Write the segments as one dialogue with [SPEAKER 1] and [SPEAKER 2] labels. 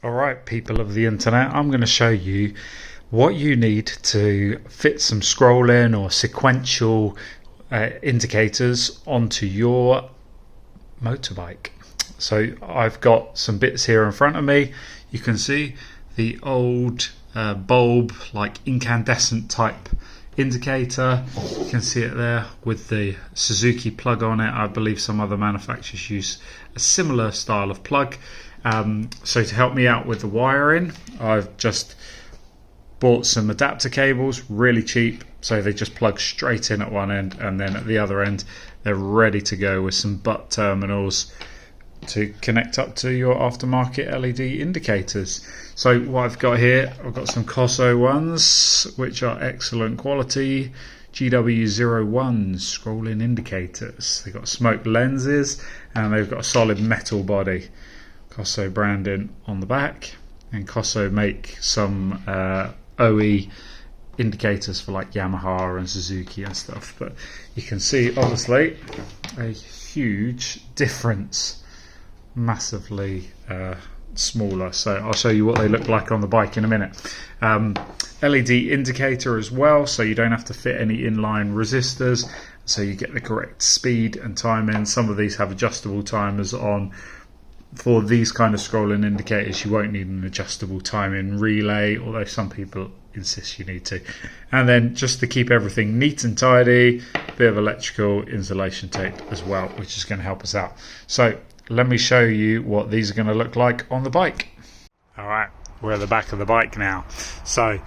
[SPEAKER 1] Alright, people of the internet, I'm going to show you what you need to fit some scrolling or sequential indicators onto your motorbike. So I've got some bits here in front of me. You can see the old bulb, like incandescent type indicator. You can see it there with the Suzuki plug on it. I believe some other manufacturers use a similar style of plug. So to help me out with the wiring, I've just bought some adapter cables, really cheap, so they just plug straight in at one end, and then at the other end they're ready to go with some butt terminals to connect up to your aftermarket LED indicators. So what I've got here, I've got some Koso ones, which are excellent quality, GW-01 Scrolling Indicators. They've got smoked lenses and they've got a solid metal body. Koso branding on the back, and Koso make some OE indicators for like Yamaha and Suzuki and stuff, but you can see obviously a huge difference, massively smaller. So I'll show you what they look like on the bike in a minute. LED indicator as well, so you don't have to fit any inline resistors, so you get the correct speed and timing. Some of these have adjustable timers on. For these kind of scrolling indicators you won't need an adjustable timing relay, although some people insist you need to. And then just to keep everything neat and tidy, a bit of electrical insulation tape as well, which is going to help us out. So let me show you what these are going to look like on the bike. Alright, we're at the back of the bike now. So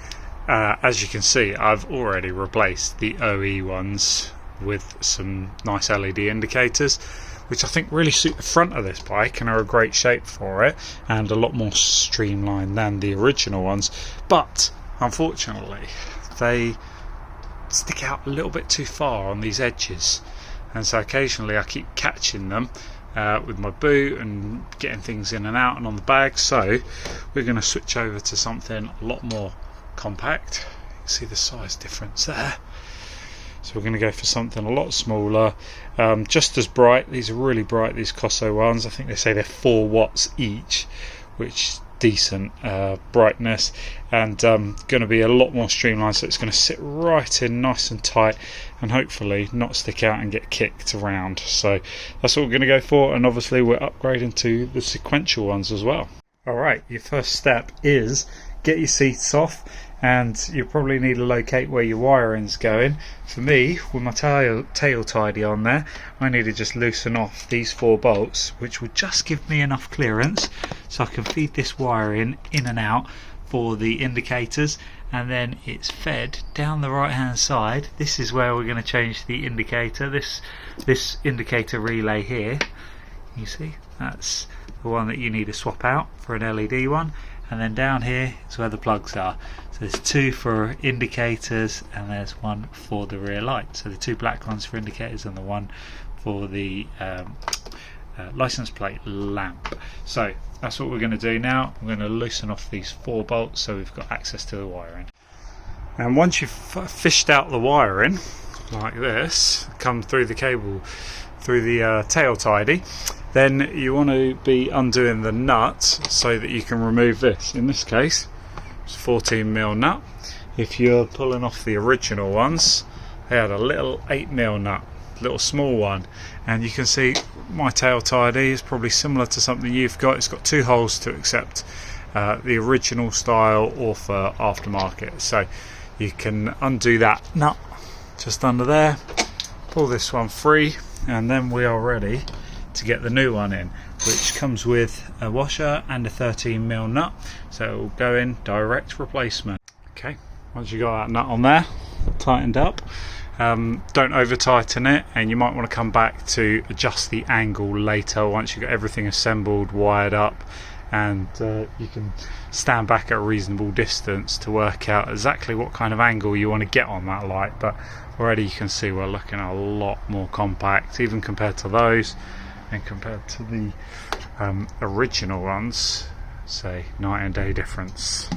[SPEAKER 1] as you can see, I've already replaced the OE ones with some nice LED indicators, which I think really suit the front of this bike and are a great shape for it, and a lot more streamlined than the original ones. But unfortunately they stick out a little bit too far on these edges, and so occasionally I keep catching them with my boot and getting things in and out and on the bag. So we're going to switch over to something a lot more compact. You can see the size difference there. So we're going to go for something a lot smaller, just as bright. These are really bright, these Koso ones. I think they say they're 4 watts each, which is decent brightness, and going to be a lot more streamlined, so it's going to sit right in nice and tight and hopefully not stick out and get kicked around. So that's what we're going to go for, and obviously we're upgrading to the sequential ones as well. Alright, your first step is get your seats off, and you probably need to locate where your wiring's going. For me, with my Tailtidy on there, I need to just loosen off these 4 bolts, which will just give me enough clearance so I can feed this wiring in and out for the indicators, and then it's fed down the right hand side. This is where we're going to change the indicator. This indicator relay here, you see, that's the one that you need to swap out for an LED one, and then down here is where the plugs are. So there's 2 for indicators and there's 1 for the rear light. So the 2 black ones for indicators and the 1 for the license plate lamp. So that's what we're going to do now. We're going to loosen off these 4 bolts so we've got access to the wiring. And once you've fished out the wiring like this, come through the cable through the Tailtidy, then you want to be undoing the nut so that you can remove this. In this case it's a 14mm nut. If you're pulling off the original ones, they had a little 8mm nut, little small one, and you can see my Tailtidy is probably similar to something you've got. It's got 2 holes to accept the original style or for aftermarket, so you can undo that nut just under there, pull this one free, and then we are ready to get the new one in, which comes with a washer and a 13mm nut, so it will go in direct replacement. Okay, once you got that nut on there tightened up, don't over tighten it, and you might want to come back to adjust the angle later once you've got everything assembled, wired up, and you can stand back at a reasonable distance to work out exactly what kind of angle you want to get on that light. But already you can see we're looking at a lot more compact, even compared to those, and compared to the original ones, say night and day difference.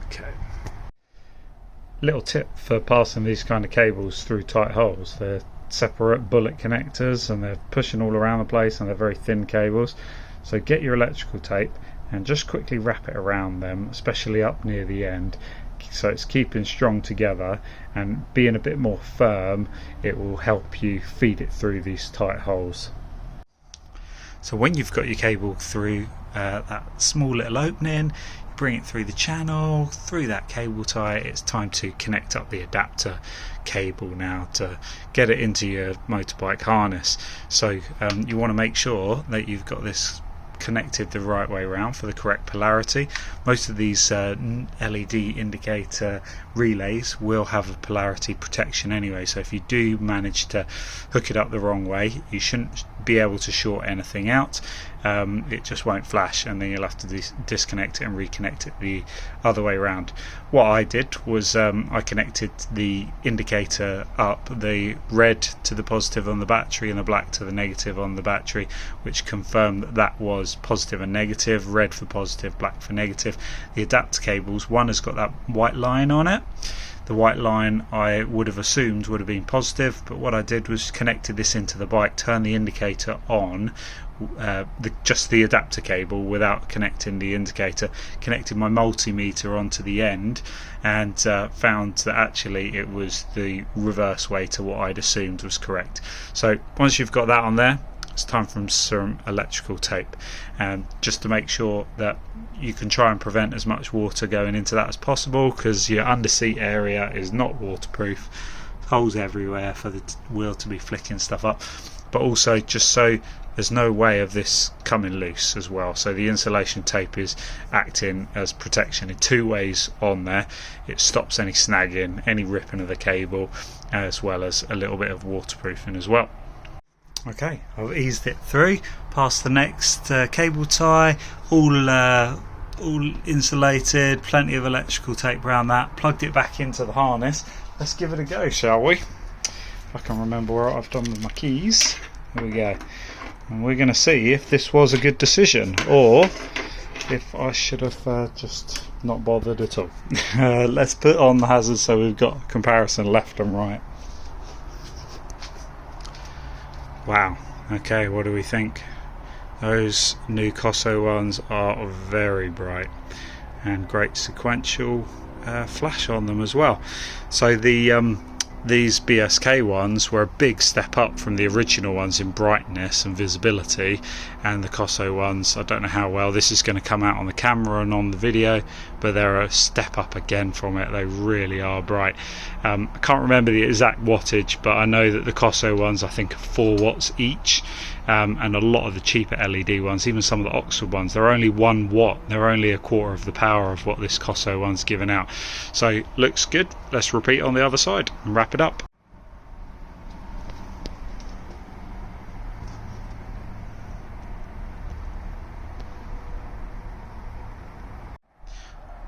[SPEAKER 1] Okay. Little tip for passing these kind of cables through tight holes: they're separate bullet connectors and they're pushing all around the place and they're very thin cables. So get your electrical tape and just quickly wrap it around them, especially up near the end, so it's keeping strong together and being a bit more firm. It will help you feed it through these tight holes. So when you've got your cable through that small little opening, you bring it through the channel, through that cable tie. It's time to connect up the adapter cable now to get it into your motorbike harness. So you want to make sure that you've got this connected the right way around for the correct polarity. Most of these LED indicator relays will have a polarity protection anyway, so if you do manage to hook it up the wrong way, you shouldn't be able to short anything out. It just won't flash, and then you'll have to disconnect it and reconnect it the other way around. What I did was I connected the indicator up, the red to the positive on the battery and the black to the negative on the battery, which confirmed that that was positive and negative, red for positive, black for negative. The adapter cables, one has got that white line on it. The white line I would have assumed would have been positive, but what I did was connected this into the bike, turn the indicator on, just the adapter cable without connecting the indicator, connected my multimeter onto the end, and found that actually it was the reverse way to what I'd assumed was correct. So once you've got that on there, it's time for some electrical tape, and just to make sure that you can try and prevent as much water going into that as possible, because your underseat area is not waterproof. Holes everywhere for the wheel to be flicking stuff up, but also just so there's no way of this coming loose as well. So the insulation tape is acting as protection in two ways on there. It stops any snagging, any ripping of the cable, as well as a little bit of waterproofing as well. Okay, I've eased it through, past the next cable tie, all insulated, plenty of electrical tape around that, plugged it back into the harness. Let's give it a go, shall we? If I can remember what I've done with my keys. Here we go. And we're going to see if this was a good decision, or if I should have just not bothered at all. Let's put on the hazards so we've got a comparison left and right. Wow, okay, what do we think? Those new Koso ones are very bright and great sequential flash on them as well. So these BSK ones were a big step up from the original ones in brightness and visibility, and the Koso ones, I don't know how well this is going to come out on the camera and on the video, but they're a step up again from it. They really are bright. I can't remember the exact wattage, but I know that the Koso ones I think are 4 watts each, and a lot of the cheaper LED ones, even some of the Oxford ones, they're only 1 watt. They're only a quarter of the power of what this Koso one's giving out. So looks good. Let's repeat on the other side and wrap it up.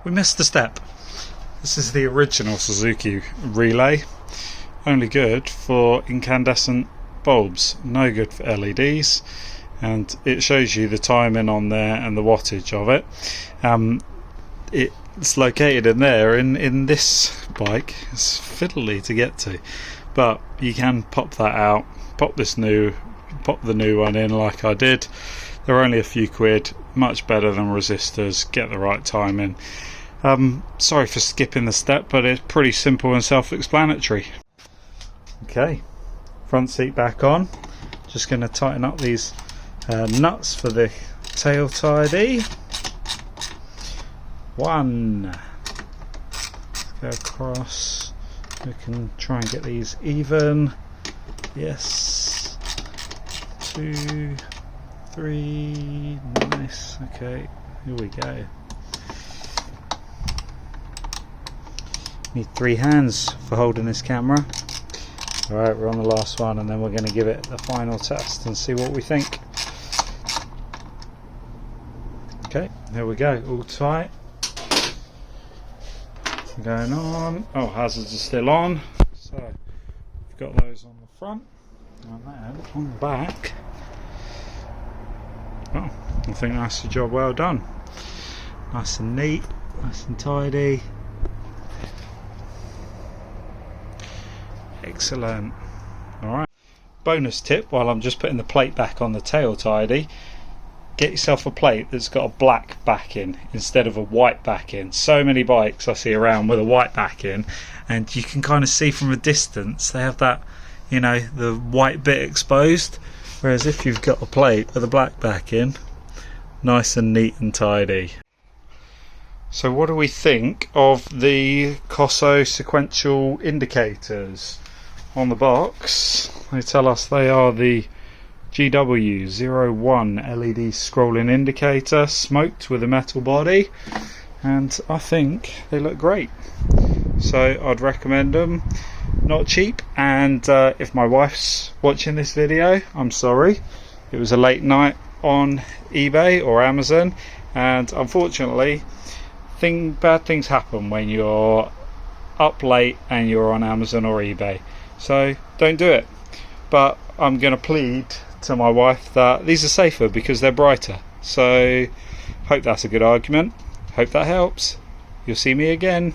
[SPEAKER 1] We missed a step. This is the original Suzuki relay, only good for incandescent bulbs, no good for LEDs, and it shows you the timing on there and the wattage of it. It's located in there in this bike. It's fiddly to get to, but you can pop that out, pop the new one in like I did. They're only a few quid, much better than resistors, get the right timing. Sorry for skipping the step, but it's pretty simple and self-explanatory. Okay, front seat back on. Just going to tighten up these nuts for the Tailtidy. 1. Let's go across. We can try and get these even. Yes. 2, 3. Nice. Okay, here we go. Need 3 hands for holding this camera. Alright, we're on the last one, and then we're going to give it the final test and see what we think. Okay, there we go, all tight. Going on. Oh, hazards are still on. So, we've got those on the front, and then on the back. Oh, I think that's a job well done. Nice and neat, nice and tidy. Excellent. Alright. Bonus tip while I'm just putting the plate back on the Tailtidy. get yourself a plate that's got a black backing instead of a white backing. So many bikes I see around with a white backing, and you can kind of see from a distance they have that, you know, the white bit exposed, whereas if you've got a plate with a black backing, nice and neat and tidy. So what do we think of the Koso Sequential Indicators? On the box they tell us they are the GW-01 LED Scrolling Indicator, smoked with a metal body, and I think they look great. So I'd recommend them. Not cheap, and if my wife's watching this video, I'm sorry. It was a late night on eBay or Amazon, and unfortunately bad things happen when you're up late and you're on Amazon or eBay. So don't do it. But I'm going to plead to my wife that these are safer because they're brighter. So hope that's a good argument. Hope that helps. You'll see me again.